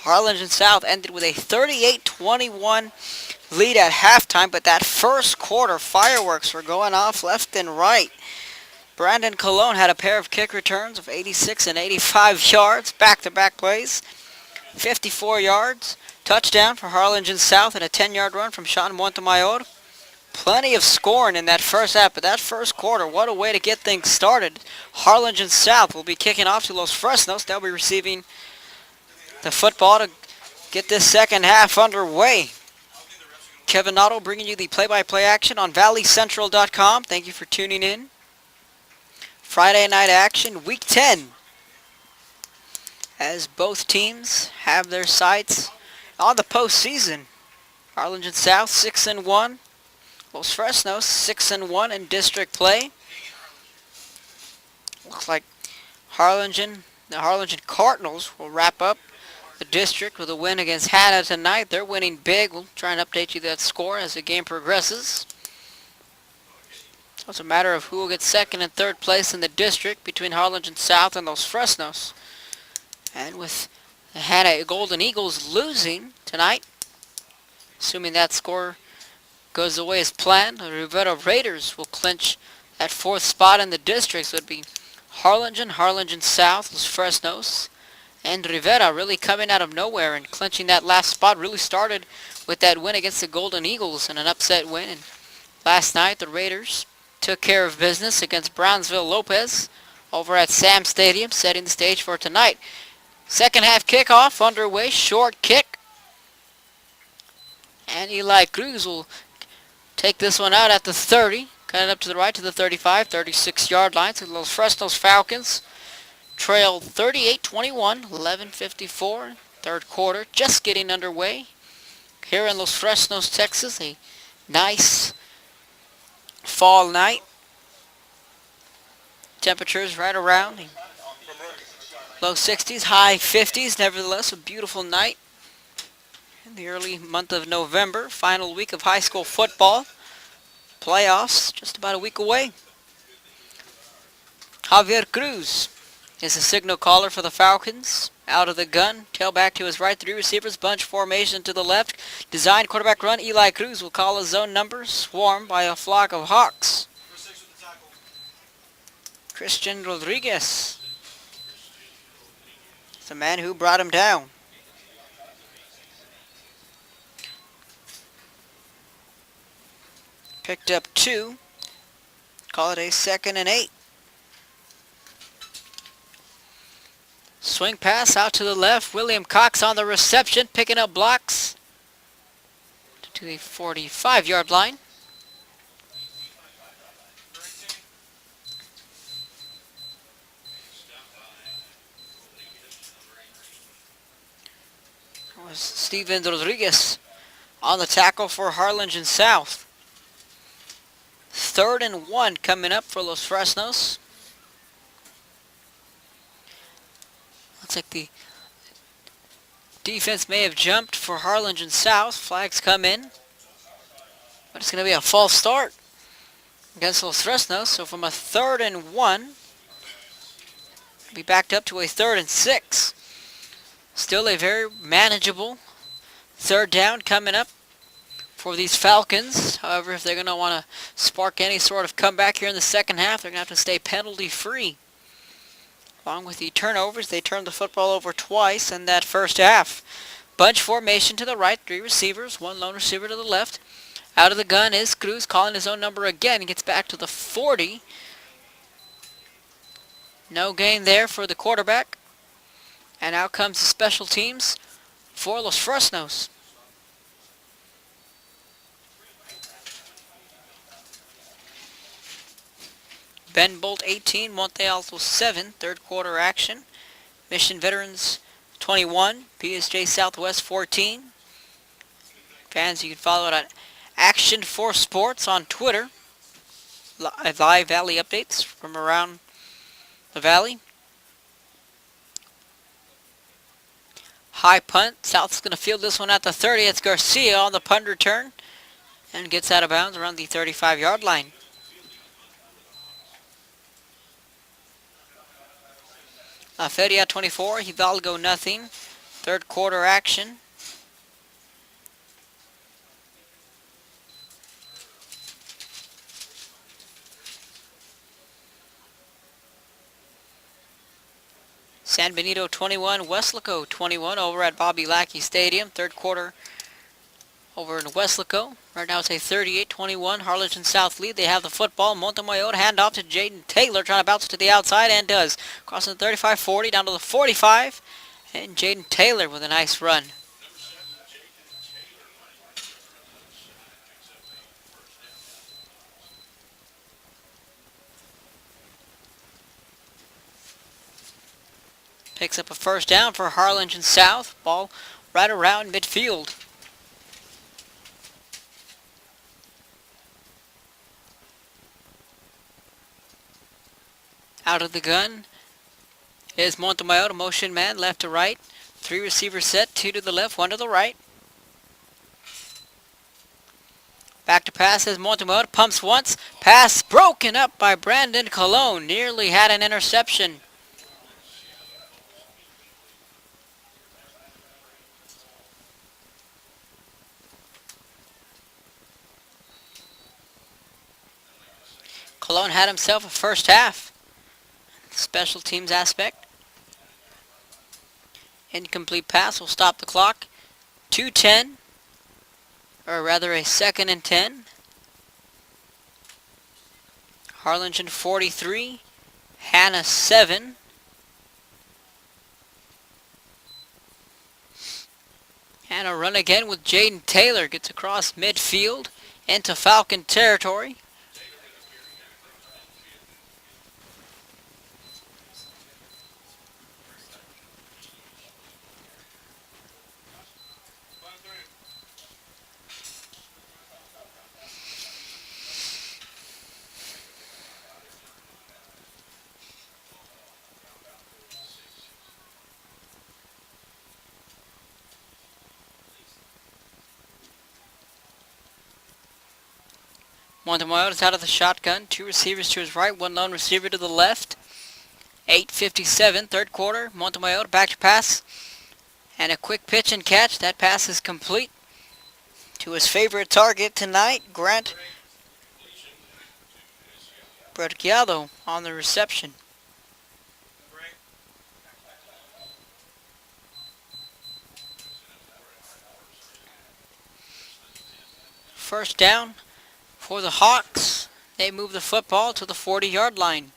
Harlingen South ended with a 38-21 lead at halftime, but that first quarter, fireworks were going off left and right. Brandon Colon had a pair of kick returns of 86 and 85 yards, back-to-back plays, 54 yards, touchdown for Harlingen South, and a 10-yard run from Sean Montemayor. Plenty of scoring in that first half, but that first quarter, what a way to get things started. Harlingen South will be kicking off to Los Fresnos. They'll be receiving the football to get this second half underway. Kevin Otto bringing you the play-by-play action on valleycentral.com. Thank you for tuning in. Friday night action, week 10. As both teams have their sights on the postseason. Harlingen South 6-1. Los Fresnos 6-1 in district play. Looks like the Harlingen Cardinals will wrap up the district with a win against Hanna tonight. They're winning big. We'll try and update you that score as the game progresses. So it's a matter of who will get second and third place in the district between Harlingen South and Los Fresnos. And with the Hanna Golden Eagles losing tonight, assuming that score goes the way as planned, the Rivera Raiders will clinch that fourth spot in the district. So it would be Harlingen South, Los Fresnos, and Rivera really coming out of nowhere and clinching that last spot. Really started with that win against the Golden Eagles and an upset win. And last night, the Raiders took care of business against Brownsville Lopez over at Sam Stadium, setting the stage for tonight. Second half kickoff underway, short kick. And Eli Cruz will take this one out at the 30, cutting up to the right to the 35, 36-yard line. So Los Fresnos Falcons trail 38-21, 11:54, third quarter, just getting underway. Here in Los Fresnos, Texas, a nice fall night. Temperatures right around low 60s, high 50s. Nevertheless, a beautiful night in the early month of November. Final week of high school football. Playoffs just about a week away. Javier Cruz is the signal caller for the Falcons. Out of the gun, tailback to his right, three receivers, bunch formation to the left. Designed quarterback run, Eli Cruz will call his zone number, swarmed by a flock of hawks. Christian Rodriguez, the man who brought him down. Picked up 2. Call it a 2nd and 8. Swing pass out to the left. William Cox on the reception, picking up blocks to the 45-yard line. It was Steven Rodriguez on the tackle for Harlingen South. 3rd and 1 coming up for Los Fresnos. Looks like the defense may have jumped for Harlingen South. Flags come in. But it's going to be a false start against Los Fresnos. So from a 3rd and 1, be backed up to a 3rd and 6. Still a very manageable 3rd down coming up for these Falcons. However, if they're going to want to spark any sort of comeback here in the second half, they're going to have to stay penalty-free. Along with the turnovers, they turned the football over twice in that first half. Bunch formation to the right, 3 receivers, 1 lone receiver to the left. Out of the gun is Cruz, calling his own number again. He gets back to the 40. No gain there for the quarterback. And out comes the special teams for Los Fresnos. Ben Bolt 18, Monte Alto 7, third quarter action. Mission Veterans 21, PSJ Southwest 14. Fans, you can follow it on Action 4 Sports on Twitter. Live Valley updates from around the Valley. High punt. South's going to field this one at the 30. It's Garcia on the punt return and gets out of bounds around the 35-yard line. La Feria 24, Hidalgo nothing. Third quarter action. San Benito 21, Weslaco 21 over at Bobby Lackey Stadium. Third quarter over in Weslaco. Right now it's a 38-21 Harlingen South lead. They have the football. Montemayor hand off to Jaden Taylor, trying to bounce it to the outside, and does. Crossing the 35-40 down to the 45. And Jaden Taylor with a nice run. Picks up a first down for Harlingen South. Ball right around midfield. Out of the gun is Montemayor, motion man, left to right. 3 receivers set, 2 to the left, 1 to the right. Back to pass is Montemayor, pumps once. Pass broken up by Brandon Colon. Nearly had an interception. Colon had himself a first half. Special teams aspect. Incomplete pass will stop the clock. 2:10, or rather a 2nd and 10. Harlingen 43, Hannah 7. And a run again with Jaden Taylor. Gets across midfield into Falcon territory. Montemayor is out of the shotgun. 2 receivers to his right, 1 lone receiver to the left. 8:57, third quarter. Montemayor back to pass. And a quick pitch and catch. That pass is complete to his favorite target tonight, Grant Bergiado on the reception. First down for the Hawks. They move the football to the 40-yard line.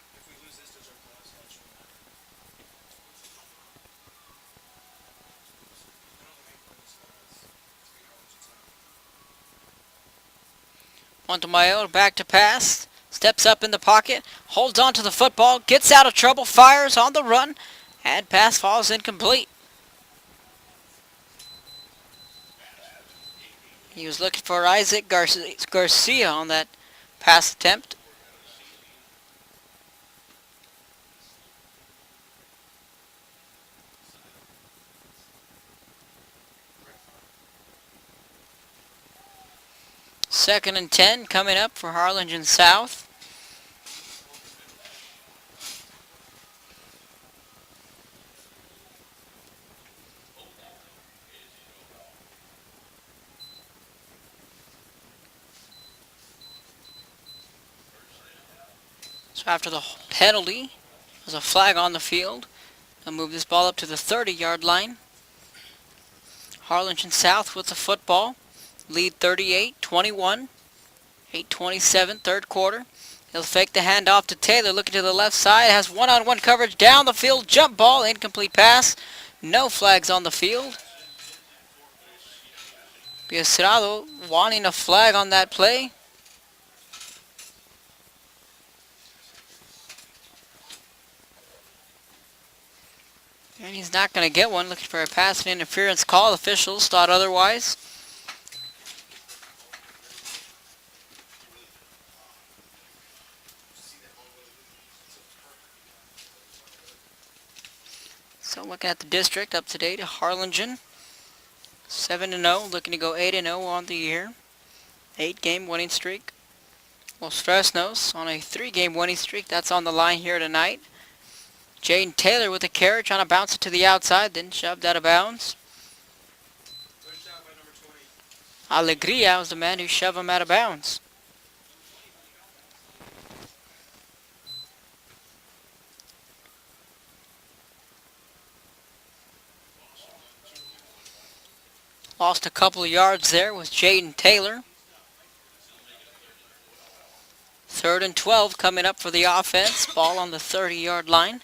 Montemayor back to pass. Steps up in the pocket. Holds on to the football. Gets out of trouble. Fires on the run. And pass falls incomplete. He was looking for Isaac Garcia on that pass attempt. Second and 10 coming up for Harlingen South. So after the penalty, there's a flag on the field. They'll move this ball up to the 30-yard line. Harlingen South with the football. Lead 38-21. 8:27, third quarter. He'll fake the handoff to Taylor. Looking to the left side. Has one-on-one coverage down the field. Jump ball. Incomplete pass. No flags on the field. Biasrado wanting a flag on that play. And he's not going to get one. Looking for a pass and interference call. Officials thought otherwise. So looking at the district up to date, Harlingen 7-0, looking to go 8-0 on the year. 8-game winning streak. Los Fresnos on a 3-game winning streak. That's on the line here tonight. Jaden Taylor with a carry, trying to bounce it to the outside, then shoved out of bounds. Alegria was the man who shoved him out of bounds. Lost a couple of yards there with Jaden Taylor. 3rd and 12 coming up for the offense. Ball on the 30-yard line.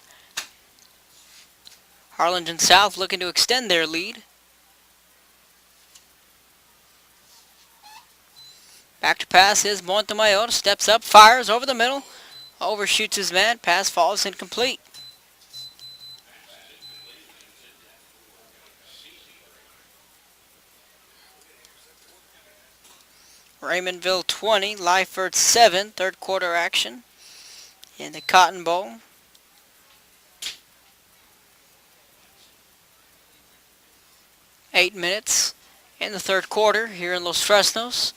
Harlingen South looking to extend their lead. Back to pass is Montemayor. Steps up, fires over the middle. Overshoots his man. Pass falls incomplete. Raymondville 20, Lyford 7, third quarter action in the Cotton Bowl. Eight minutes in the third quarter here in Los Fresnos.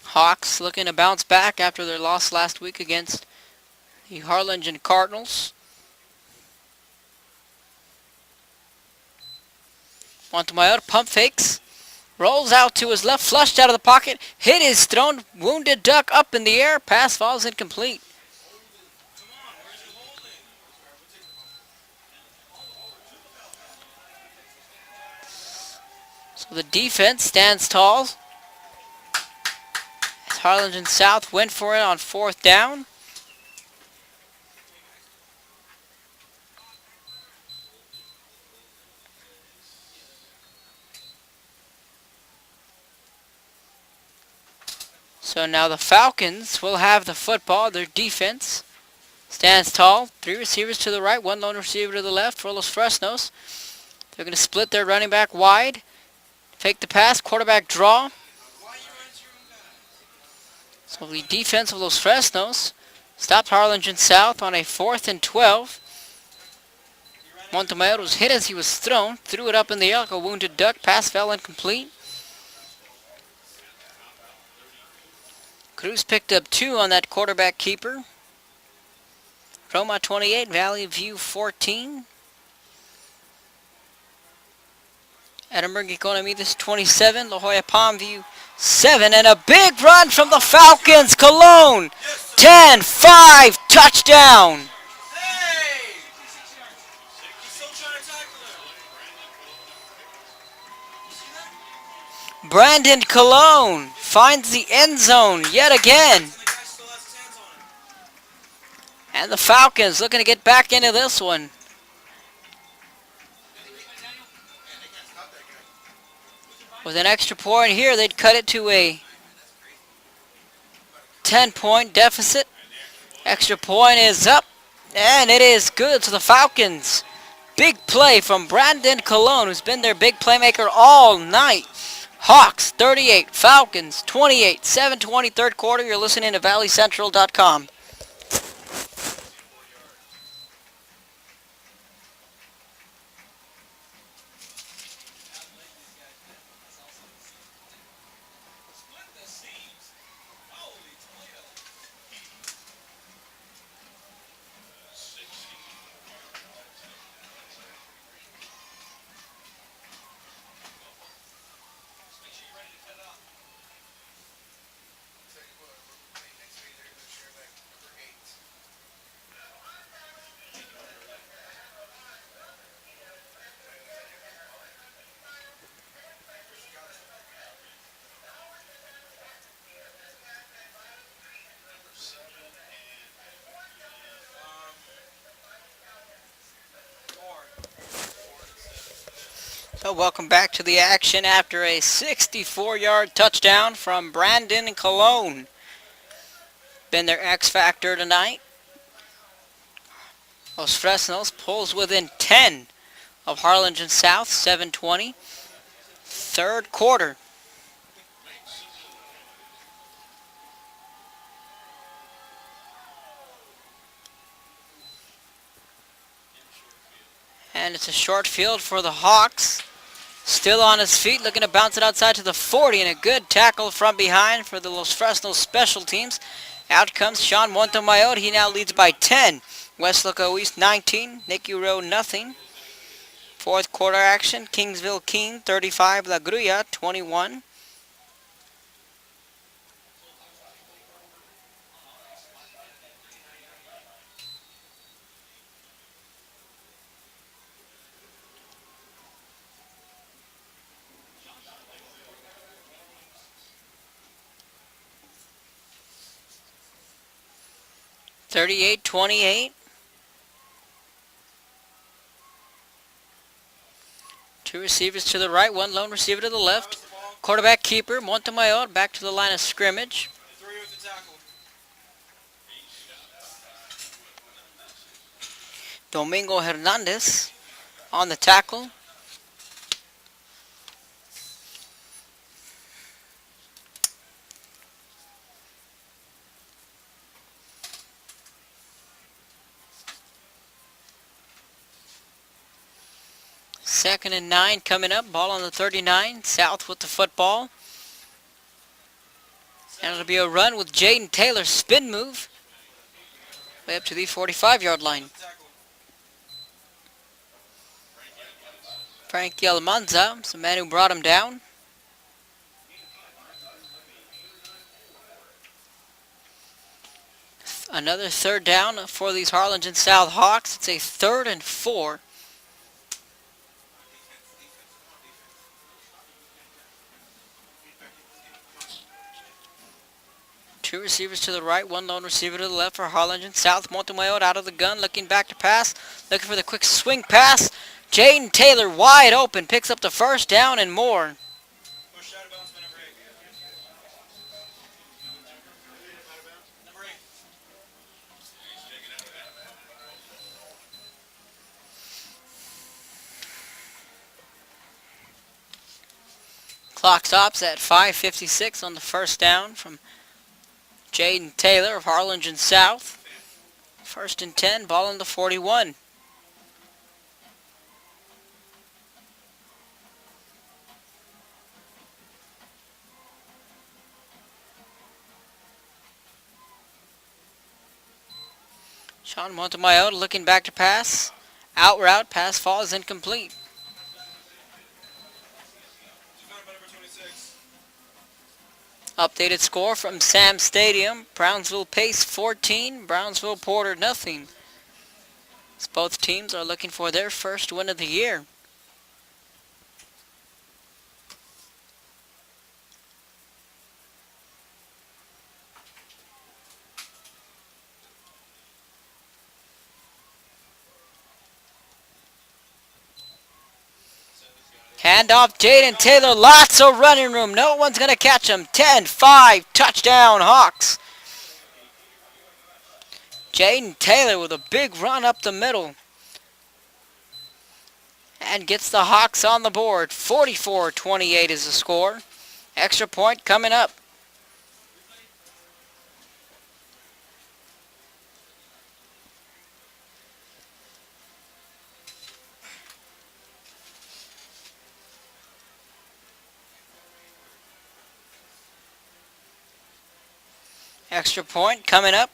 Hawks looking to bounce back after their loss last week against the Harlingen Cardinals. Montemayor pump fakes. Rolls out to his left, flushed out of the pocket. Hit is thrown, wounded duck up in the air. Pass falls incomplete. So the defense stands tall. As Harlingen South went for it on 4th down. So now the Falcons will have the football. Their defense stands tall. 3 receivers to the right, 1 lone receiver to the left for Los Fresnos. They're going to split their running back wide. Fake the pass, quarterback draw. So the defense of Los Fresnos stopped Harlingen South on a 4th and 12. Montemayor was hit as he was thrown. Threw it up in the air like a wounded duck. Pass fell incomplete. Cruz picked up 2 on that quarterback keeper. Roma 28, Valley View 14. Edinburgh Economides 27, La Jolla Palmview 7. And a big run from the Falcons. Cologne 10-5 touchdown. Brandon Cologne finds the end zone yet again. And the Falcons looking to get back into this one. With an extra point here, they'd cut it to a 10-point deficit. Extra point is up, and it is good to the Falcons. Big play from Brandon Cologne, who's been their big playmaker all night. Hawks 38, Falcons 28, 7:20 third quarter. You're listening to valleycentral.com. So welcome back to the action after a 64-yard touchdown from Brandon Cologne. Been their X factor tonight. Los Fresnos pulls within 10 of Harlingen South, 7:20. Third quarter. And it's a short field for the Hawks. Still on his feet, looking to bounce it outside to the 40, and a good tackle from behind for the Los Fresnos special teams. Out comes Sean Montemayor. He now leads by 10. West Loco East 19, Nicky Rowe nothing. Fourth quarter action, Kingsville King 35, La Grulla 21. Thirty-eight, 28. Two receivers to the right, one lone receiver to the left. Quarterback keeper, Montemayor, back to the line of scrimmage. Domingo Hernandez on the tackle. Second and 9 coming up. Ball on the 39. South with the football. And it'll be a run with Jaden Taylor. Spin move. Way up to the 45-yard line. Frankie Almanza is the man who brought him down. Another third down for these Harlingen South Hawks. It's a 3rd and 4. Two receivers to the right, one lone receiver to the left for Harlingen South. Montemayor out of the gun, looking back to pass, looking for the quick swing pass. Jaden Taylor wide open, picks up the first down and more. Clock stops at 5:56 on the first down from Jaden Taylor of Harlingen South. 1st and 10, ball on the 41. Sean Montemayor looking back to pass. Out route, pass falls incomplete. Updated score from Sam Stadium. Brownsville Pace 14, Brownsville Porter nothing. As both teams are looking for their first win of the year. Handoff, Jaden Taylor, lots of running room. No one's going to catch him. 10-5, touchdown Hawks. Jaden Taylor with a big run up the middle. And gets the Hawks on the board. 44-28 is the score. Extra point coming up. Extra point coming up.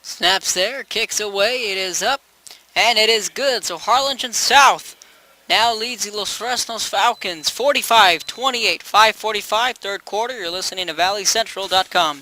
Snaps there, kicks away, it is up, and it is good. So Harlingen South now leads the Los Fresnos Falcons 45-28, 5:45, third quarter. You're listening to ValleyCentral.com.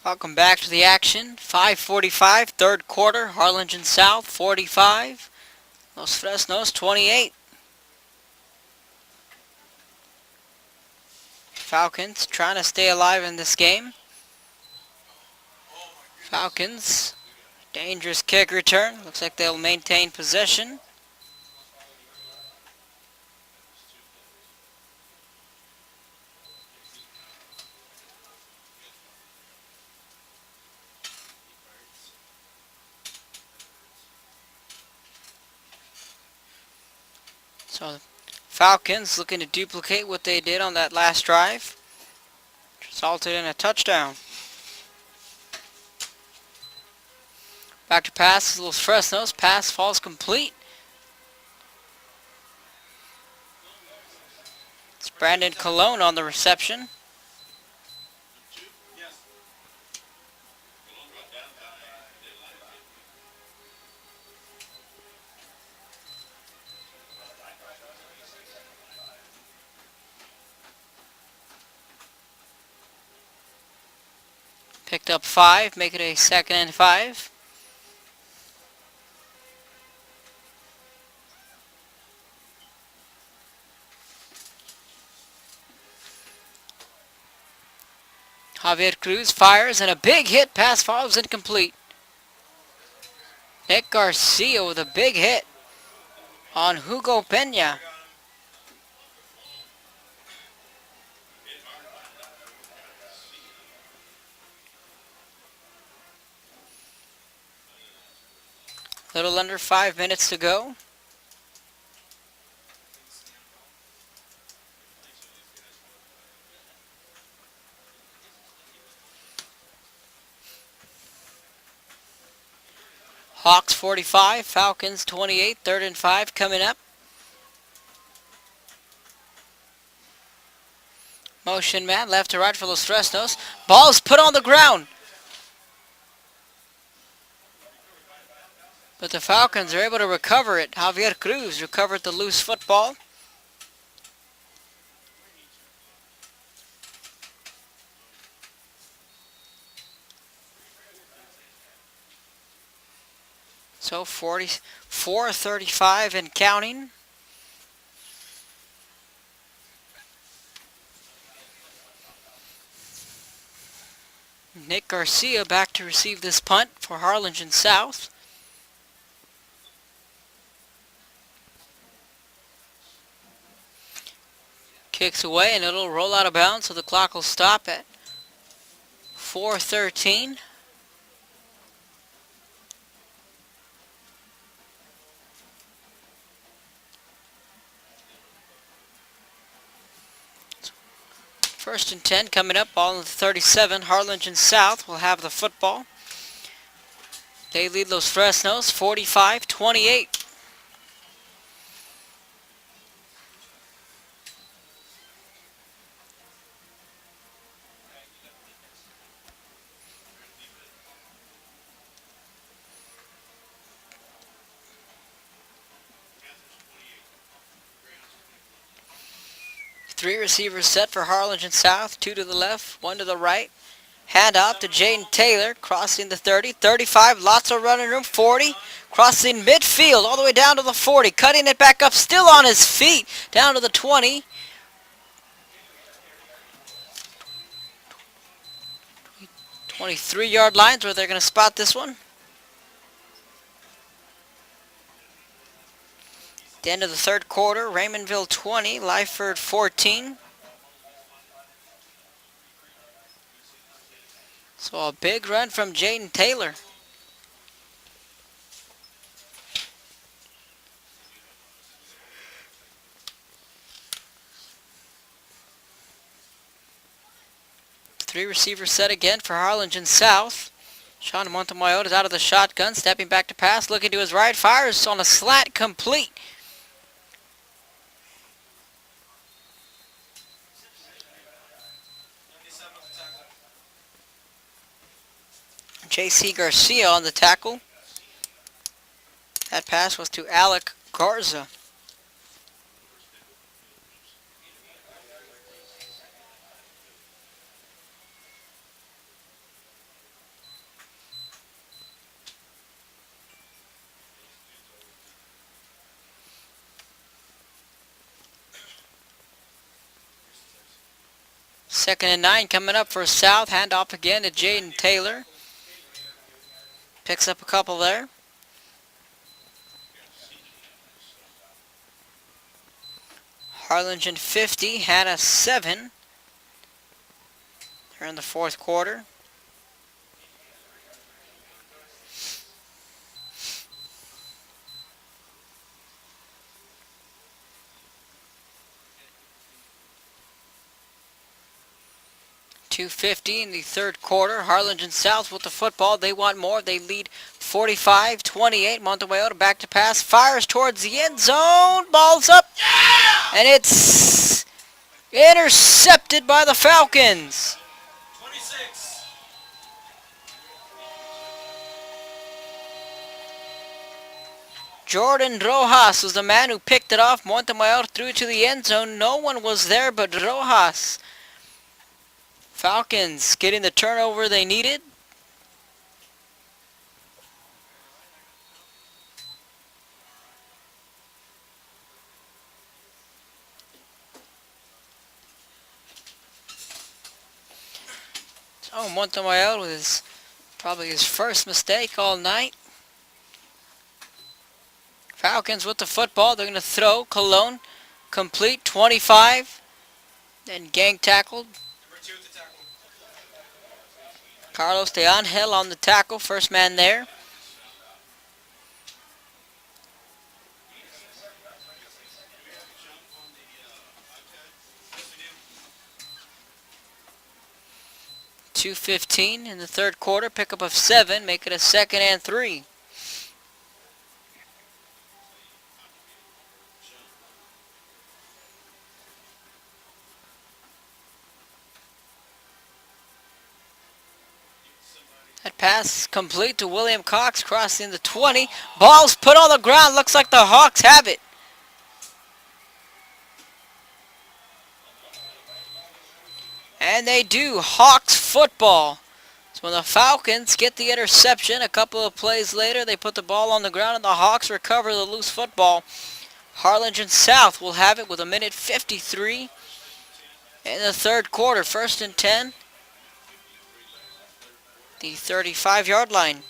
Welcome back to the action. 5:45, third quarter. Harlingen South 45, Los Fresnos 28. Falcons trying to stay alive in this game. Falcons, dangerous kick return. Looks like they'll maintain possession. So Falcons looking to duplicate what they did on that last drive. Resulted in a touchdown. Back to pass, Los Fresnos. Pass falls complete. It's Brandon Colon on the reception. Picked up 5, make it a 2nd and 5. Javier Cruz fires and a big hit. Pass falls incomplete. Nick Garcia with a big hit on Hugo Pena. Little under 5 minutes to go. Hawks 45, Falcons 28, 3rd and 5 coming up. Motion man, left to right for Los Fresnos. Ball's put on the ground. But the Falcons are able to recover it. Javier Cruz recovered the loose football. So 44-35 and counting. Nick Garcia back to receive this punt for Harlingen South. Kicks away and it'll roll out of bounds, so the clock will stop at 4:13. First and 10 coming up, ball in the 37. Harlingen South will have the football. They lead Los Fresnos 45-28. Three receivers set for Harlingen South, 2 to the left, 1 to the right. Hand off to Jaden Taylor, crossing the 30, 35, lots of running room, 40, crossing midfield all the way down to the 40, cutting it back up, still on his feet, down to the 20. 23-yard lines where they're going to spot this one. The end of the third quarter, Raymondville 20, Lyford 14. So a big run from Jaden Taylor. Three receivers set again for Harlingen South. Sean Montemayor is out of the shotgun, stepping back to pass, looking to his right, fires on a slant, complete. J.C. Garcia on the tackle. That pass was to Alec Garza. Second and 9 coming up for South. Hand off again to Jaden Taylor. Picks up a couple there. Harlingen 50, Hannah 7. They're in the fourth quarter. .250 in the third quarter. Harlingen South with the football. They want more. They lead 45-28. Montemayor back to pass. Fires towards the end zone. Ball's up. And it's intercepted by the Falcons. 26. Jordan Rojas was the man who picked it off. Montemayor threw it to the end zone. No one was there but Rojas. Falcons getting the turnover they needed. So Montemayor with probably his first mistake all night. Falcons with the football. They're going to throw. Cologne complete. 25. Then gang tackled. Number 2 at the tackle. Carlos de Angel on the tackle. First man there. .215 in the third quarter. Pickup of 7. Make it a 2nd and 3. That pass complete to William Cox, crossing the 20. Ball's put on the ground. Looks like the Hawks have it. And they do. Hawks football. So when the Falcons get the interception, a couple of plays later, they put the ball on the ground and the Hawks recover the loose football. Harlingen South will have it with 1:53 in the third quarter. 1st and 10. The 35-yard line.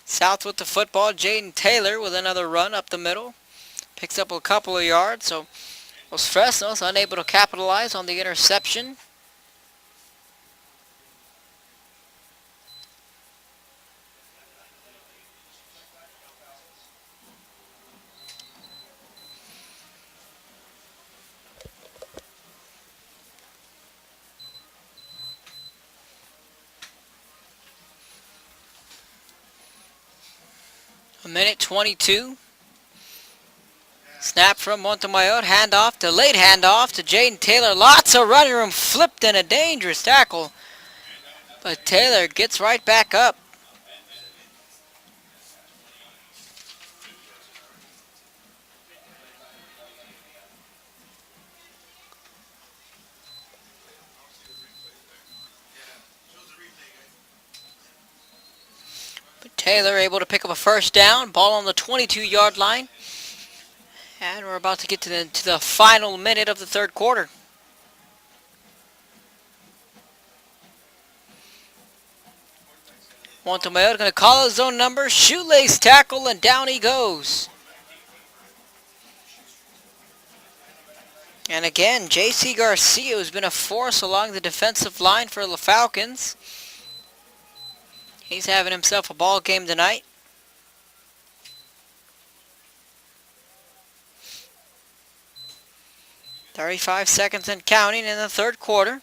South with the football. Jaden Taylor with another run up the middle. Picks up a couple of yards. So Los Fresnos unable to capitalize on the interception. A minute 22. Snap from Montemayor. Handoff, delayed handoff to Jaden Taylor. Lots of running room. Flipped in a dangerous tackle. But Taylor gets right back up. But Taylor able to pick up a first down. Ball on the 22-yard line. And we're about to get to the final minute of the third quarter. Montemayor going to call his own number. Shoelace tackle, and down he goes. And again, J.C. Garcia has been a force along the defensive line for the Falcons. He's having himself a ball game tonight. .35 seconds and counting in the third quarter.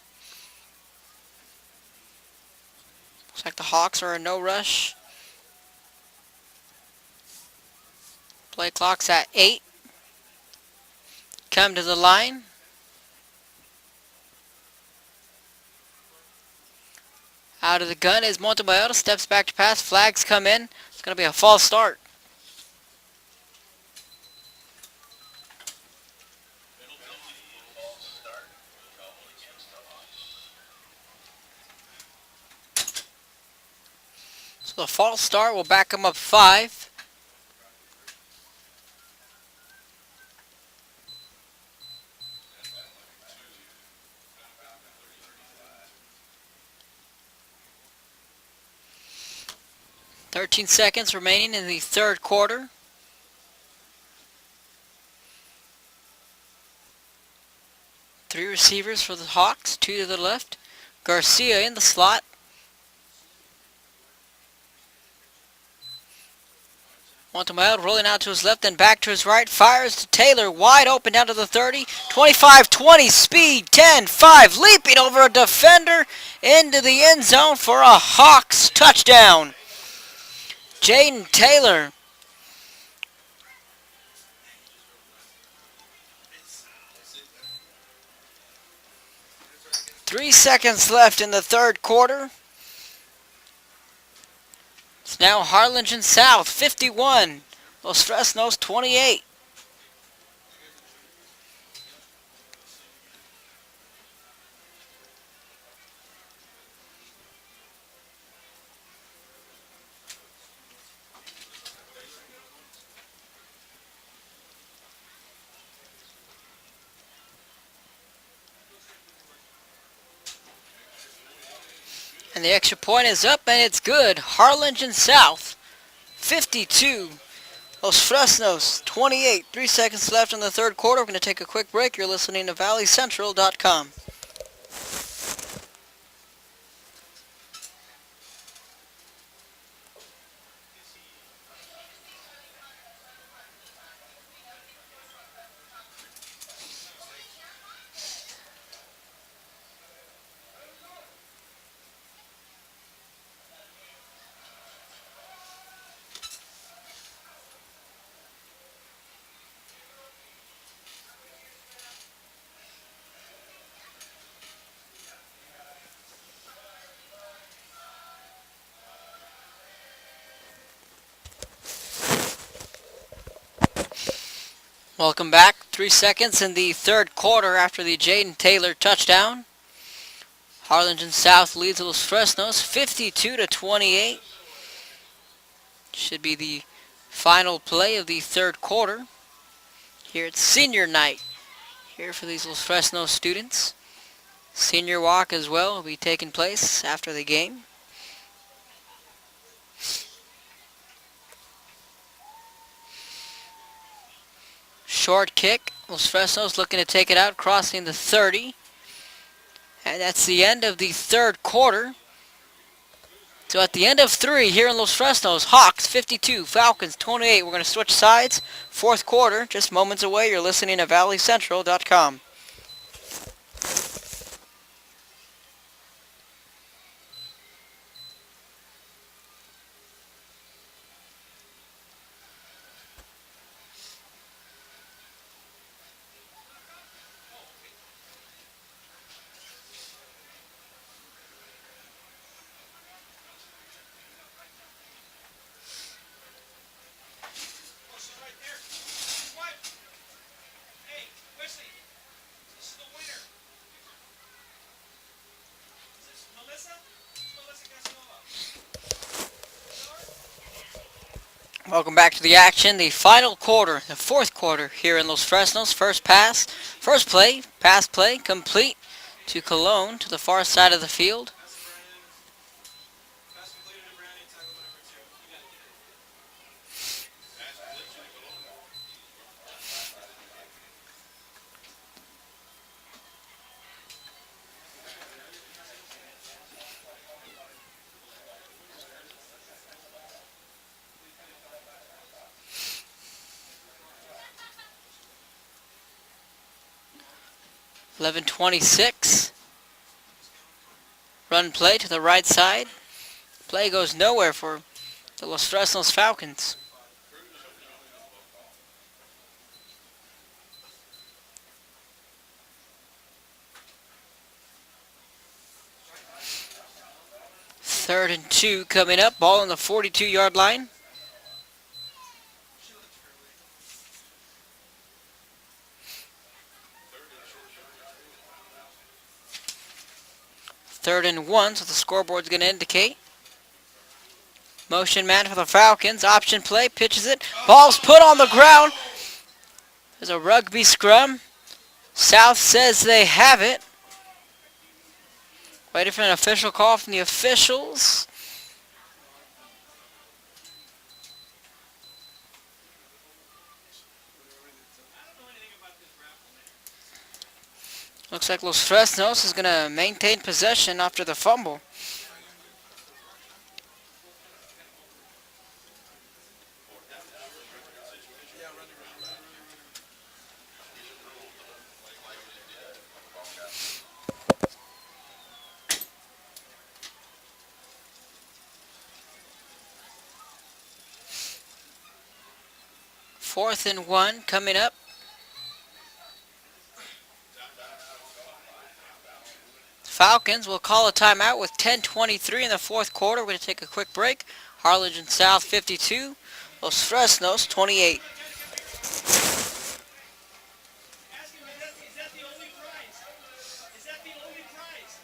Looks like the Hawks are in no rush. Play clock's at 8. Come to the line. Out of the gun is Montemayor. Steps back to pass. Flags come in. It's going to be a false start. So the false start will back them up 5. .13 seconds remaining in the third quarter. Three receivers for the Hawks, 2 to the left. Garcia in the slot. Montemayor rolling out to his left and back to his right. Fires to Taylor, wide open down to the 30. 25-20, speed, 10-5, leaping over a defender into the end zone for a Hawks touchdown. Jaden Taylor. Three seconds left in the third quarter. It's now Harlingen South, 51. Los Fresnos, 28. And the extra point is up and it's good. Harlingen South, 52. Los Fresnos, 28. 3 seconds left in the third quarter. We're going to take a quick break. You're listening to valleycentral.com. Welcome back. 3 seconds in the third quarter after the Jaden Taylor touchdown. Harlingen South leads Los Fresnos 52-28. Should be the final play of the third quarter. Here it's senior night here for these Los Fresnos students. Senior walk as well will be taking place after the game. Short kick. Los Fresnos looking to take it out, crossing the 30. And that's the end of the third quarter. So at the end of 3 here in Los Fresnos, Hawks 52, Falcons 28. We're going to switch sides. Fourth quarter, just moments away. You're listening to valleycentral.com. Welcome back to the action. The final quarter, the fourth quarter here in Los Fresnos. First pass, first play, pass play, complete to Cologne to the far side of the field. Pass completed to Brandon, tackle number 2. You gotta get it. 11:26. Run play to the right side. Play goes nowhere for the Los Fresnos Falcons. Third and 2 coming up. Ball on the 42-yard line. Third and 1, so the scoreboard's going to indicate. Motion man for the Falcons. Option play. Pitches it. Ball's put on the ground. There's a rugby scrum. South says they have it. Waiting for an official call from the officials. Looks like Los Fresnos is going to maintain possession after the fumble. Fourth and 1 coming up. Falcons will call a timeout with 10:23 in the fourth quarter. We're going to take a quick break. Harlingen South 52, Los Fresnos 28. Ask him, is that the only prize? Is that the only prize?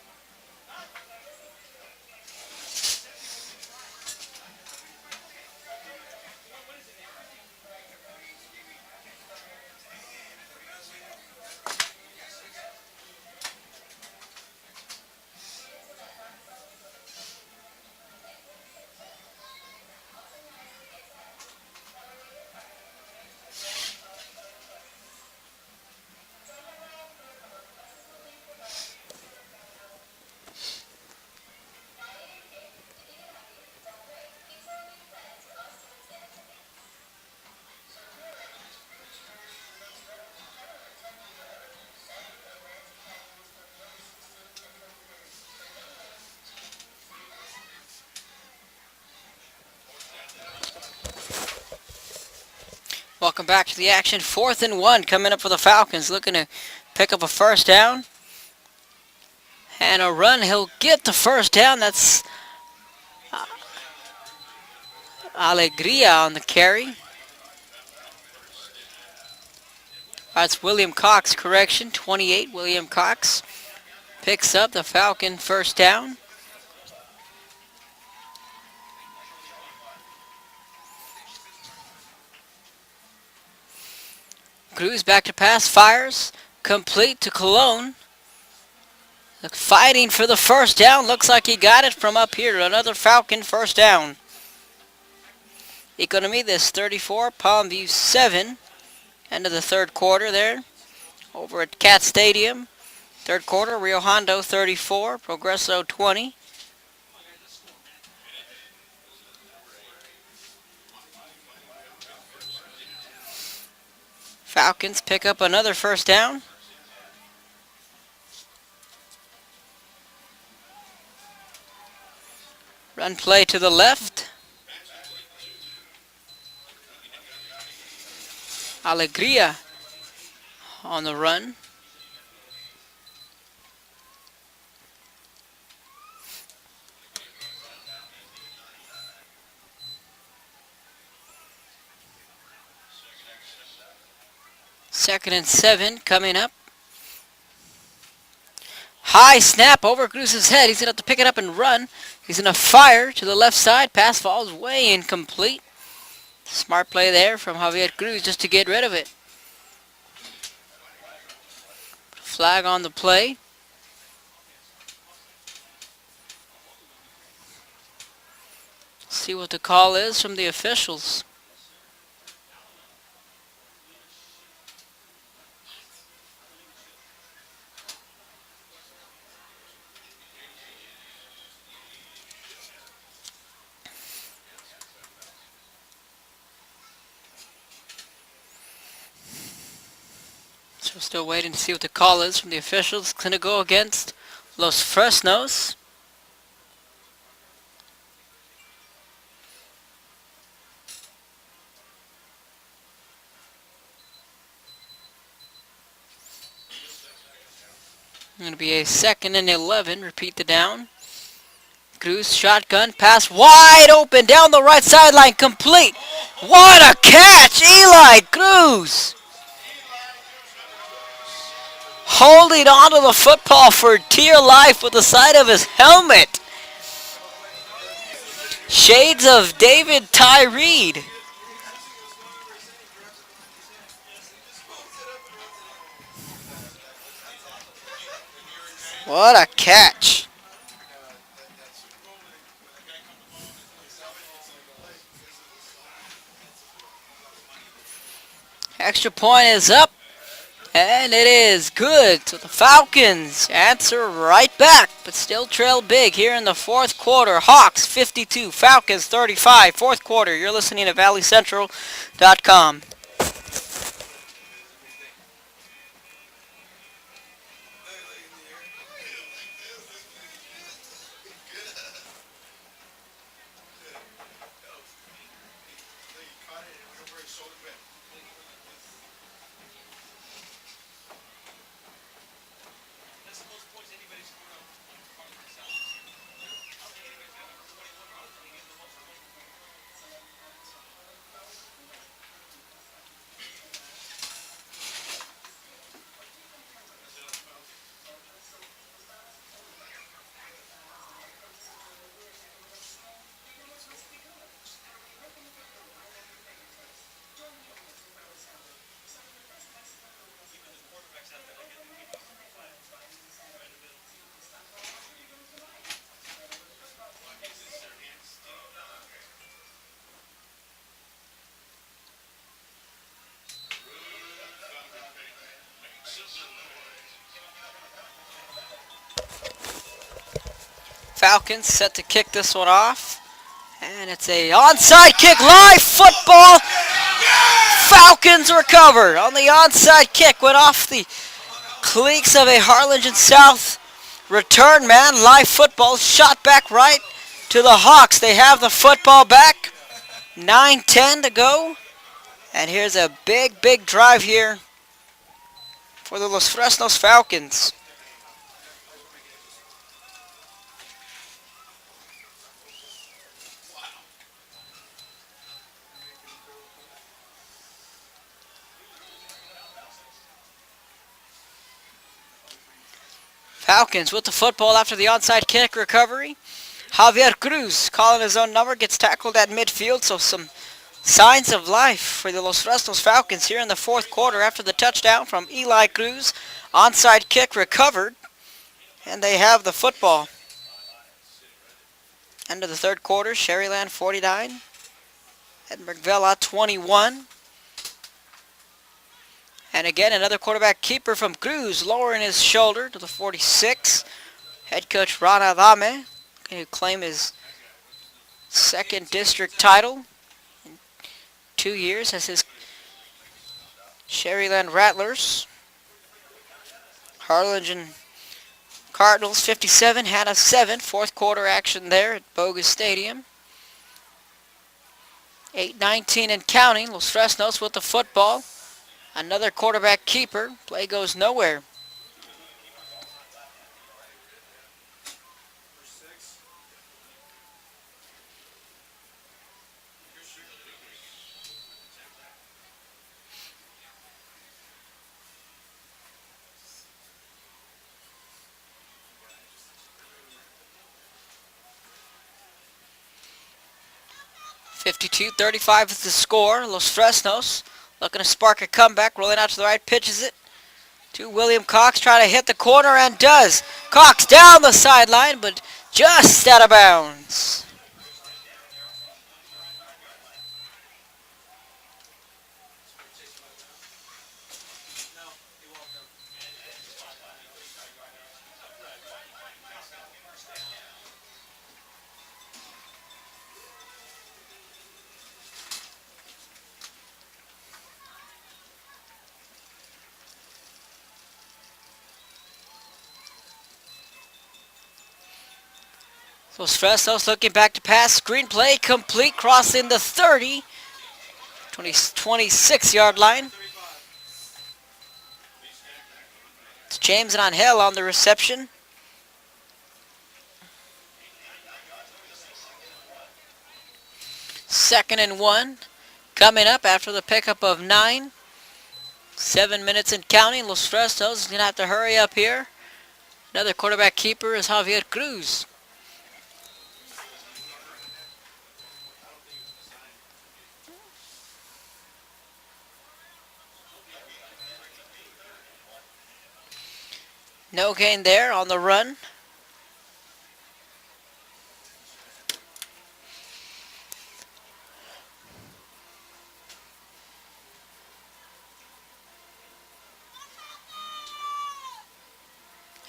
Welcome back to the action. Fourth and 1 coming up for the Falcons. Looking to pick up a first down. And a run. He'll get the first down. That's Alegria on the carry. That's William Cox, correction. 28, William Cox picks up the Falcon first down. Cruz back to pass, fires, complete to Cologne. Fighting for the first down. Looks like he got it from up here. Another Falcon first down. Economides 34, Palmview 7. End of the third quarter there. Over at Cat Stadium. Third quarter, Rio Hondo 34, Progreso 20. Falcons pick up another first down. Run play to the left. Alegria on the run. Second and 7 coming up. High snap over Cruz's head. He's going to have to pick it up and run. He's going to fire to the left side. Pass falls way incomplete. Smart play there from Javier Cruz just to get rid of it. Flag on the play. See what the call is from the officials. So still waiting to see what the call is from the officials. It's going to go against Los Fresnos. Going to be a second and 11. Repeat the down. Cruz shotgun pass wide open down the right sideline. Complete. What a catch, Eli Cruz. Holding onto the football for dear life with the side of his helmet. Shades of David Tyree. What a catch. Extra point is up. And it is good. So the Falcons answer right back, but still trail big here in the fourth quarter. Hawks 52, Falcons 35. Fourth quarter. You're listening to ValleyCentral.com. That's the most points anybody scored on the South this year. Falcons set to kick this one off. And it's a onside kick, live football. Falcons recover on the onside kick. Went off the cleats of a Harlingen South return man. Live football shot back right to the Hawks. They have the football back. 9:10 to go. And here's a big drive here for the Los Fresnos Falcons. Falcons with the football after the onside kick recovery. Javier Cruz calling his own number, gets tackled at midfield, so some signs of life for the Los Fresnos Falcons here in the fourth quarter after the touchdown from Eli Cruz. Onside kick recovered, and they have the football. End of the third quarter, Sherryland 49, Edinburgh Vela 21. And again, another quarterback keeper from Cruz, lowering his shoulder to the 46. Head coach Ron Adame, going to claim his second district title in 2 years as his Sherryland Rattlers. Harlingen Cardinals 57, Hannah 7. Fourth quarter action there at Bogus Stadium. 8:19 and counting. Los Fresnos with the football. Another quarterback keeper. Play goes nowhere. (52-35) is the score. Los Fresnos looking to spark a comeback. Rolling out to the right, pitches it to William Cox. Trying to hit the corner and does. Cox down the sideline, but just out of bounds. So Fresnos looking back to pass. Screen play complete. Crossing the 30. 26-yard line. It's James and Angel on the reception. Second and 1. Coming up after the pickup of 9. 7 minutes and counting. Los Fresnos is going to have to hurry up here. Another quarterback keeper is Javier Cruz. No gain there on the run.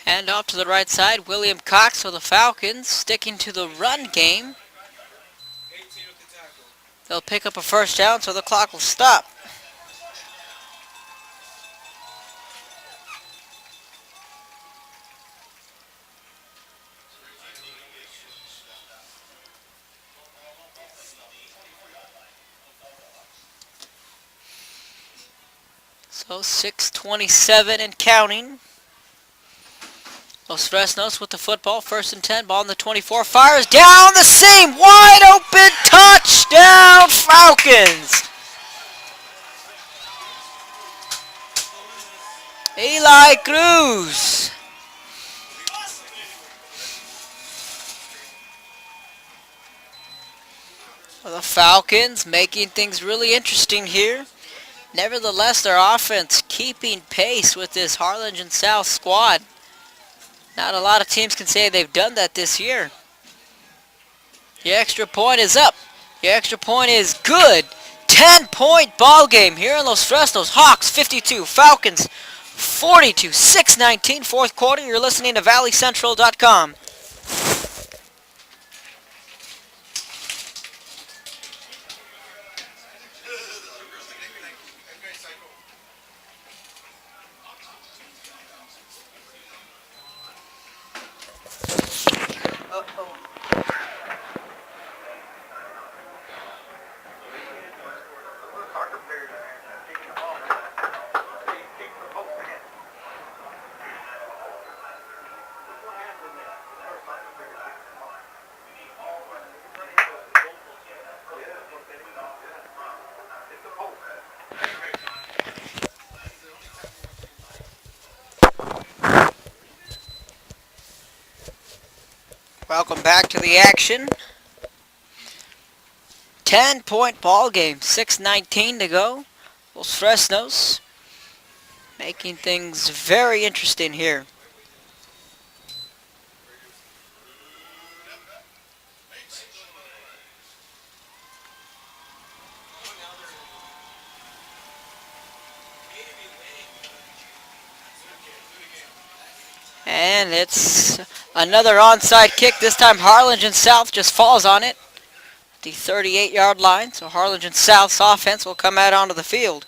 Hand off to the right side. William Cox for the Falcons, sticking to the run game. 18 with the tackle. They'll pick up a first down, so the clock will stop. So 6:27 and counting. Los Fresnos with the football, 1st and 10, ball on the 24, fires down the seam, wide open, touchdown Falcons! Eli Cruz. Well, the Falcons making things really interesting here. Nevertheless, their offense keeping pace with this Harlingen South squad. Not a lot of teams can say they've done that this year. The extra point is up. The extra point is good. 10-point ball game here in Los Fresnos. Hawks 52, Falcons 42, 6:19, fourth quarter. You're listening to ValleyCentral.com. Welcome back to the action. 10-point ball game, 6:19 to go. Los Fresnos making things very interesting here. And it's another onside kick. This time Harlingen South just falls on it. The 38-yard line. So Harlingen South's offense will come out onto the field.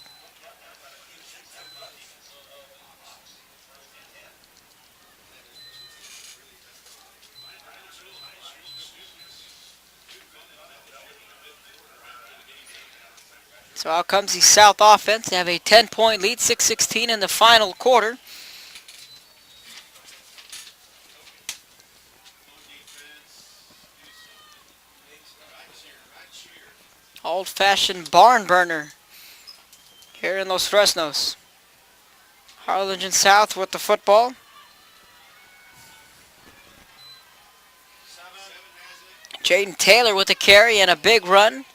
So out comes the South offense. They have a 10-point lead, 6:16 in the final quarter. Old-fashioned barn burner here in Los Fresnos. Harlingen South with the football. Jaden Taylor with the carry and a big run.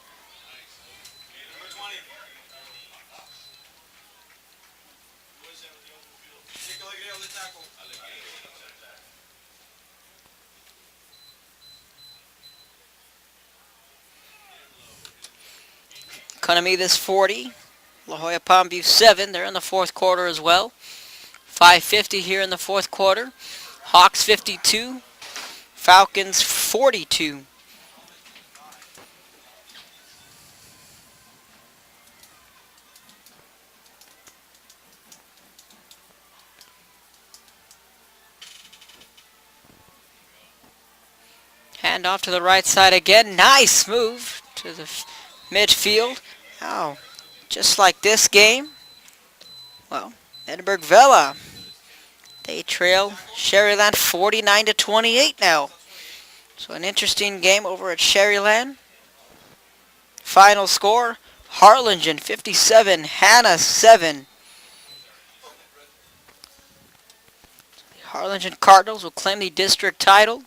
Conamidas 40, La Jolla Palmview 7. They're in the fourth quarter as well. 5:50 here in the fourth quarter. Hawks 52, Falcons 42. Hand off to the right side again. Nice move to the midfield. Oh, just like this game. Well, Edinburgh Vela. They trail Sherryland 49-28 now. So an interesting game over at Sherryland. Final score, Harlingen 57, Hannah 7. The Harlingen Cardinals will claim the district title.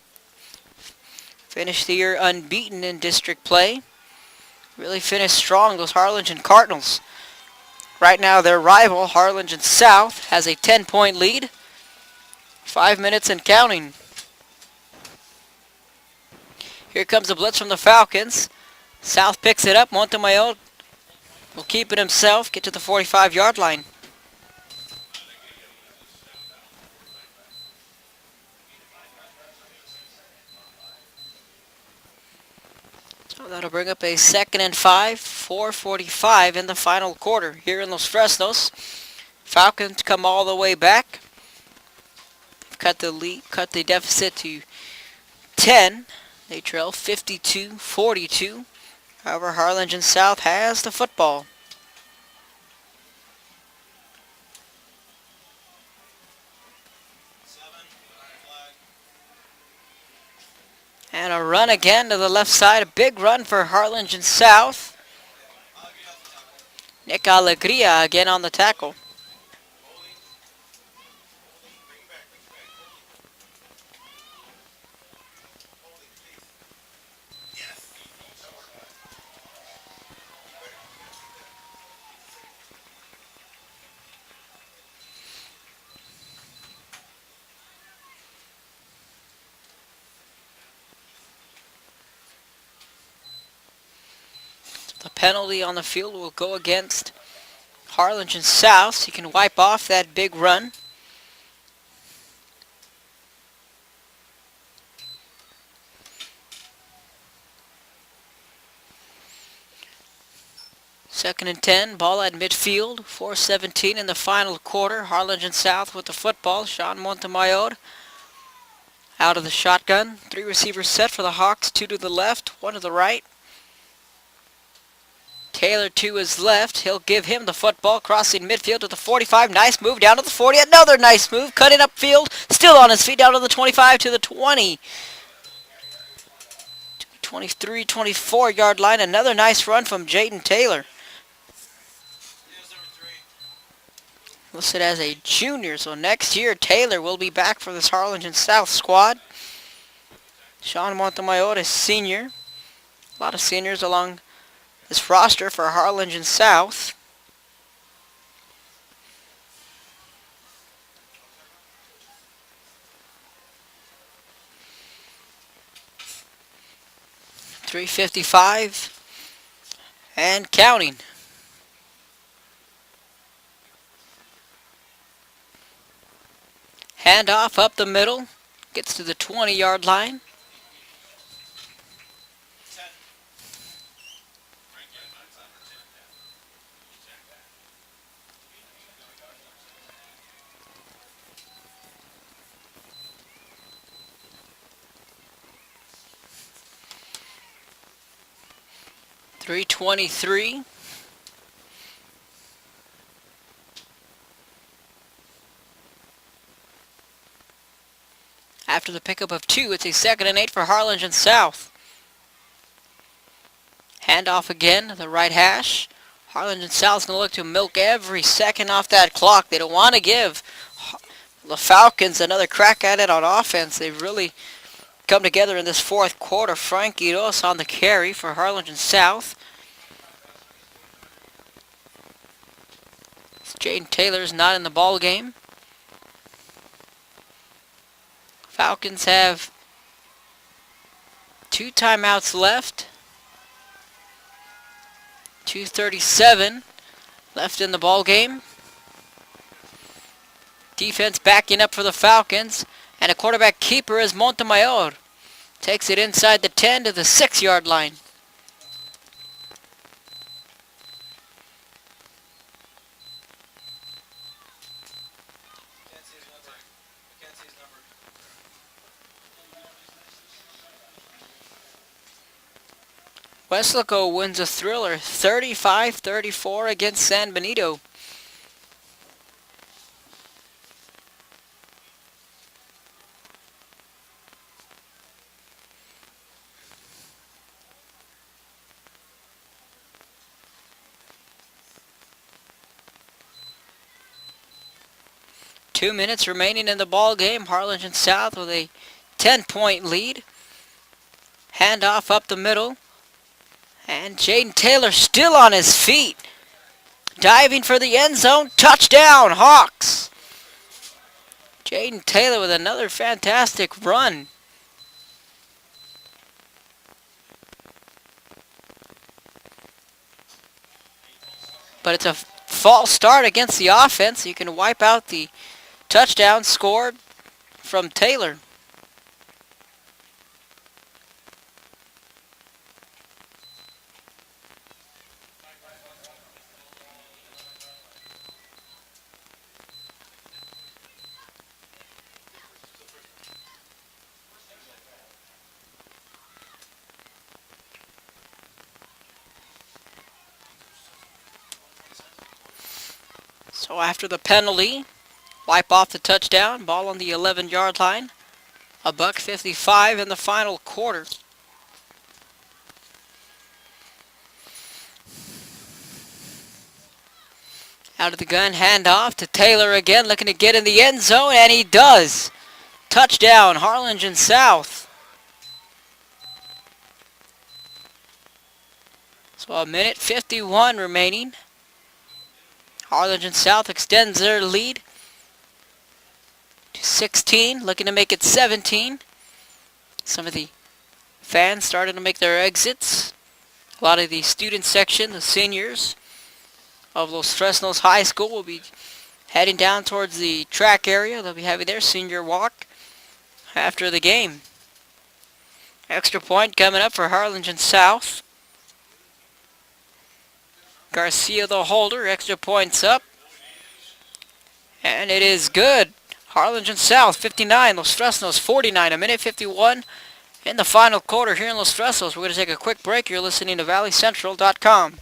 Finish the year unbeaten in district play. Really finished strong, those Harlingen Cardinals. Right now their rival, Harlingen South, has a 10-point lead. 5 minutes and counting. Here comes a blitz from the Falcons. South picks it up. Montemayor will keep it himself. Get to the 45-yard line. So that'll bring up a 2nd and 5. 4:45 in the final quarter here in Los Fresnos. Falcons come all the way back. Cut the deficit to 10. They trail 52-42. However, Harlingen South has the football. And a run again to the left side. A big run for Harlingen South. Nick Alegria again on the tackle. The penalty on the field will go against Harlingen South, so he can wipe off that big run. Second and 10, ball at midfield, 4:17 in the final quarter. Harlingen South with the football. Sean Montemayor out of the shotgun. 3 receivers set for the Hawks, 2 to the left, 1 to the right. Taylor to his left. He'll give him the football, crossing midfield to the 45. Nice move down to the 40. Another nice move, cutting upfield. Still on his feet down to the 25 to the 20. 23, 24-yard line. Another nice run from Jaden Taylor. Listed as a junior, so next year Taylor will be back for this Harlingen South squad. Sean Montemayor is senior. A lot of seniors along this roster for Harlingen South. .355 and counting. Handoff up the middle. Gets to the 20-yard line. .323. After the pickup of 2, it's a 2nd and 8 for Harlingen South. Handoff again to the right hash. Harlingen South's going to look to milk every second off that clock. They don't want to give the Falcons another crack at it on offense. They've really come together in this 4th quarter. Frankie Ross on the carry for Harlingen South. Jaden Taylor's not in the ball game. Falcons have 2 timeouts left. 2:37 left in the ball game. Defense backing up for the Falcons, and a quarterback keeper is Montemayor. Takes it inside the 10 to the 6-yard line. Weslaco wins a thriller, 35-34 against San Benito. Two minutes remaining in the ball game. Harlingen South with a 10-point lead. Handoff up the middle. And Jaden Taylor still on his feet. Diving for the end zone. Touchdown, Hawks. Jaden Taylor with another fantastic run. But it's a false start against the offense. You can wipe out the touchdown scored from Taylor. So after the penalty, wipe off the touchdown. Ball on the 11-yard line. $1:55 in the final quarter. Out of the gun, handoff to Taylor again, looking to get in the end zone, and he does. Touchdown, Harlingen South. So 1:51 remaining. Harlingen South extends their lead to 16, looking to make it 17. Some of the fans starting to make their exits. A lot of the student section, the seniors of Los Fresnos High School, will be heading down towards the track area. They'll be having their senior walk after the game. Extra point coming up for Harlingen South. Garcia the holder, extra points up. And it is good. Harlingen South 59, Los Fresnos 49, 1:51 in the final quarter here in Los Fresnos. We're going to take a quick break. You're listening to valleycentral.com.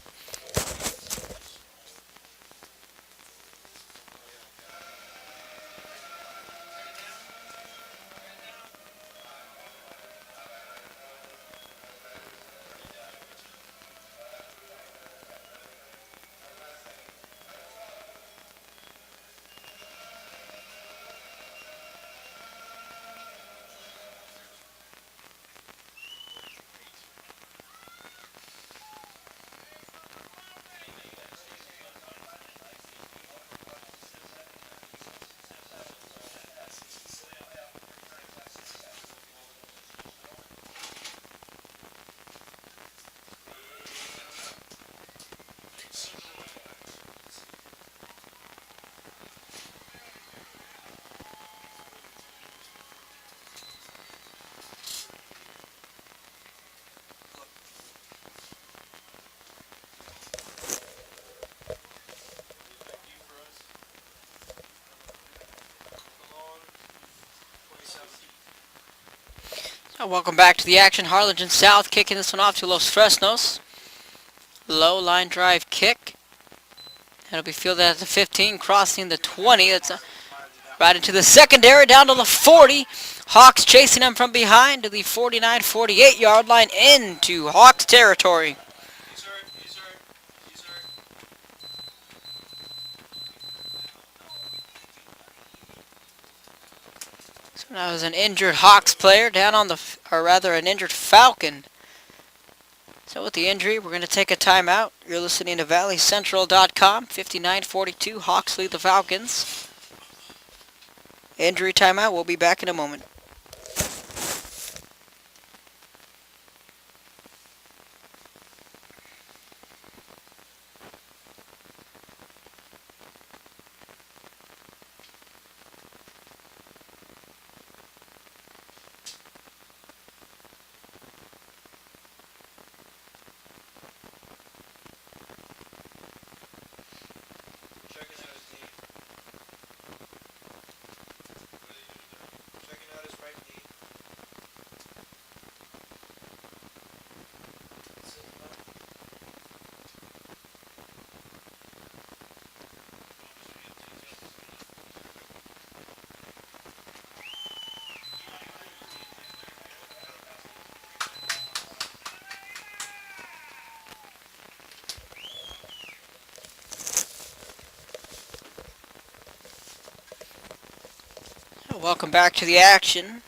Welcome back to the action. Harlingen South kicking this one off to Los Fresnos. Low line drive kick. That'll be fielded at the 15, crossing the 20. That's right into the secondary, down to the 40. Hawks chasing them from behind to the 49, 48-yard line into Hawks territory. So now there's an injured Hawks player down on the, or rather an injured Falcon. So with the injury, we're going to take a timeout. You're listening to valleycentral.com. 59-42, Hawks lead the Falcons. Injury timeout. We'll be back in a moment. Welcome back to the action.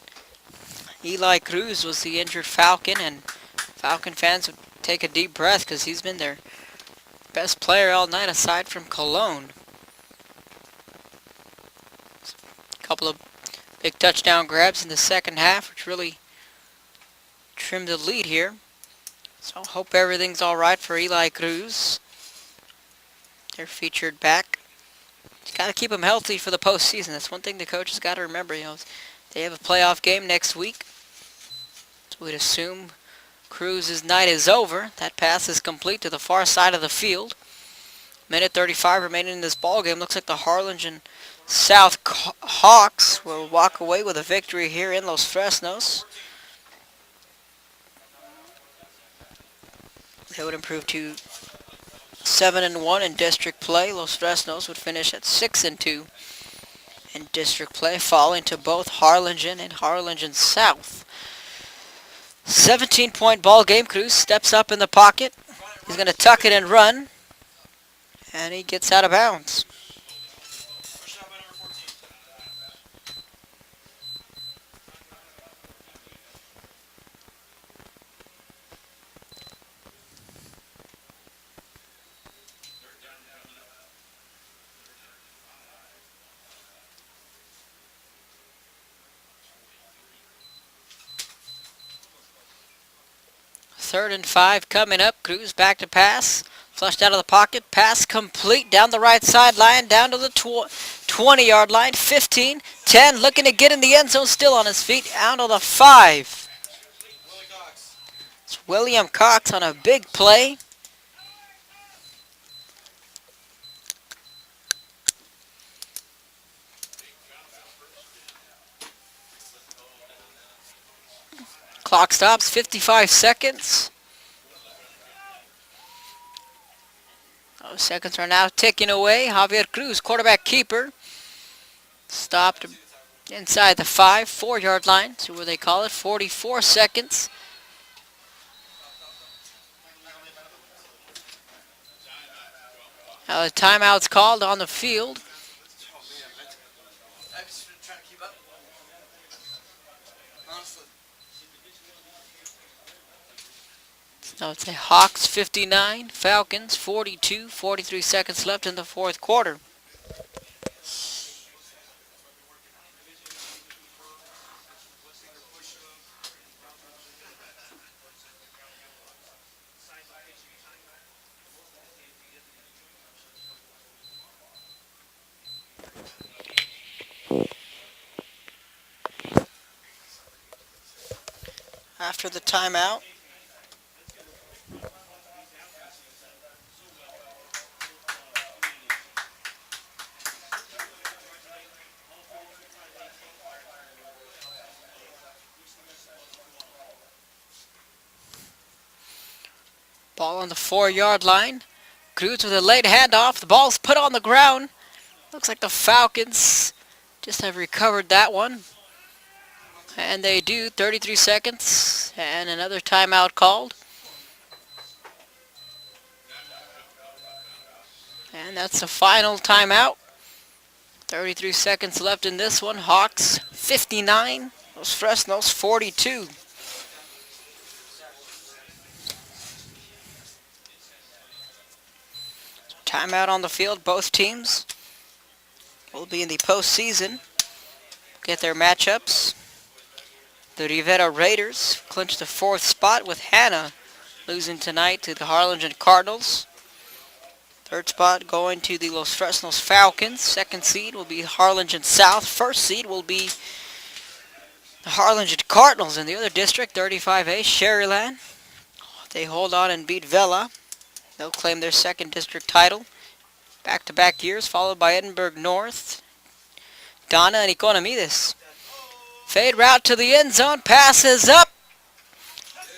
Eli Cruz was the injured Falcon, and Falcon fans would take a deep breath because he's been their best player all night aside from Cologne. couple of big touchdown grabs in the second half, which really trimmed the lead here. So hope everything's all right for Eli Cruz. They're featured back. Just got to keep them healthy for the postseason. That's one thing the coaches got to remember. They have a playoff game next week. So we'd assume Cruz's night is over. That pass is complete to the far side of the field. Minute 35 remaining in this ball game. Looks like the Harlingen South Hawks will walk away with a victory here in Los Fresnos. They would improve to 7-1 in district play. Los Fresnos would finish at 6-2 in district play, falling to both Harlingen and Harlingen South. 17-point ball game. Cruz steps up in the pocket. He's going to tuck it and run. And he gets out of bounds. Third and 5 coming up. Cruz back to pass. Flushed out of the pocket. Pass complete down the right sideline, down to the 20-yard line. 15, 10, looking to get in the end zone, still on his feet, out of the 5. It's William Cox on a big play. Clock stops, 55 seconds. Those seconds are now ticking away. Javier Cruz, quarterback keeper, stopped inside the 4-yard line. See where they call it. 44 seconds. Now the timeout's called on the field. So it's a Hawks 59, Falcons 42, 43 seconds left in the fourth quarter. After the timeout, ball on the 4-yard line. Cruz with a late handoff. The ball's put on the ground. Looks like the Falcons just have recovered that one. And they do. 33 seconds and another timeout called. And that's the final timeout. 33 seconds left in this one. Hawks 59. Los Fresnos 42. Timeout on the field. Both teams will be in the postseason. Get their matchups. The Rivera Raiders clinch the 4th spot with Hannah losing tonight to the Harlingen Cardinals. 3rd spot going to the Los Fresnos Falcons. 2nd seed will be Harlingen South. 1st seed will be the Harlingen Cardinals in the other district, 35A, Sherryland. They hold on and beat Vela. They'll claim their 2nd district title. Back-to-back years, followed by Edinburgh North, Donna, and Economides. Fade route to the end zone, passes up,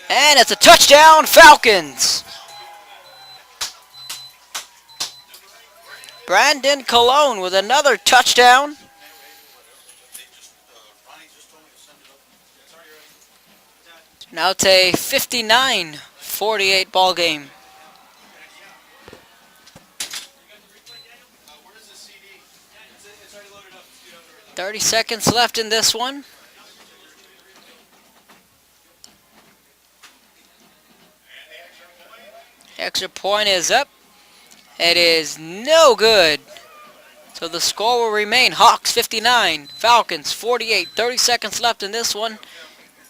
and it's a touchdown, Falcons. Brandon Colon with another touchdown. Now it's a 59-48 ball game. 30 seconds left in this one. Extra point is up. It is no good. So the score will remain Hawks 59, Falcons 48. 30 seconds left in this one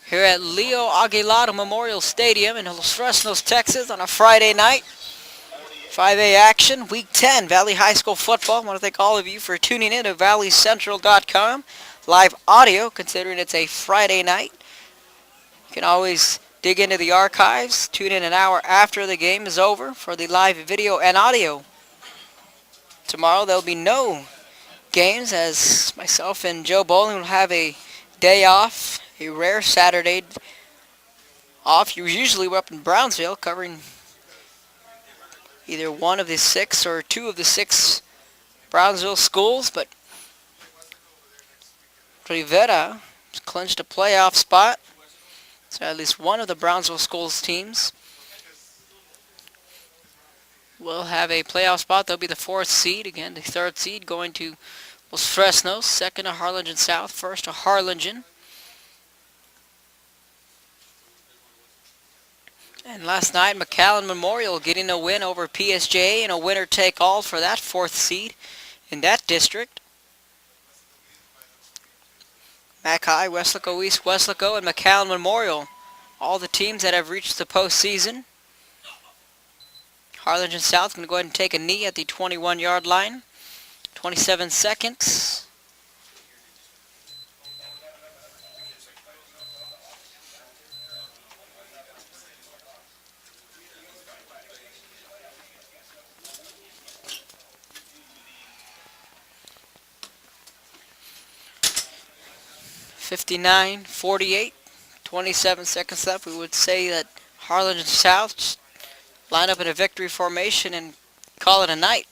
here at Leo Aguilar Memorial Stadium in Los Fresnos, Texas on a Friday night. 5A action, Week 10, Valley High School football. I want to thank all of you for tuning in to valleycentral.com. Live audio, considering it's a Friday night. You can always dig into the archives. Tune in an hour after the game is over for the live video and audio. Tomorrow there'll be no games as myself and Joe Bowling will have a day off, a rare Saturday off. Usually we're up in Brownsville covering either one of the 6 or 2 of the 6 Brownsville schools, but Rivera clinched a playoff spot. So at least one of the Brownsville schools teams will have a playoff spot. They'll be the 4th seed. Again, the 3rd seed going to Los Fresnos, 2nd to Harlingen South, 1st to Harlingen. And last night, McAllen Memorial getting a win over PSJ and a winner-take-all for that 4th seed in that district. Mac High, Weslaco East, Weslaco, and McAllen Memorial, all the teams that have reached the postseason. Harlingen South going to go ahead and take a knee at the 21-yard line. 27 seconds. (59-48). 27 seconds left. We would say that Harlingen South just line up in a victory formation and call it a night.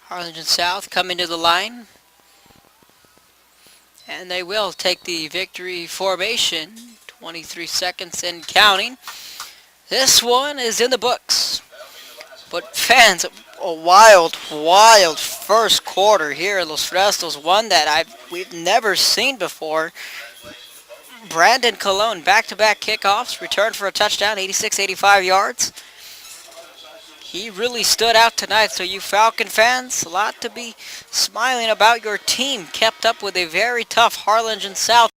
Harlingen South coming to the line. And they will take the victory formation. 23 seconds and counting. This one is in the books. But fans, a wild first quarter here at Los Fresnos. One that we've never seen before. Brandon Colon, back-to-back kickoffs, returned for a touchdown, 86-85 yards. He really stood out tonight, so you Falcon fans, a lot to be smiling about. Your team kept up with a very tough Harlingen South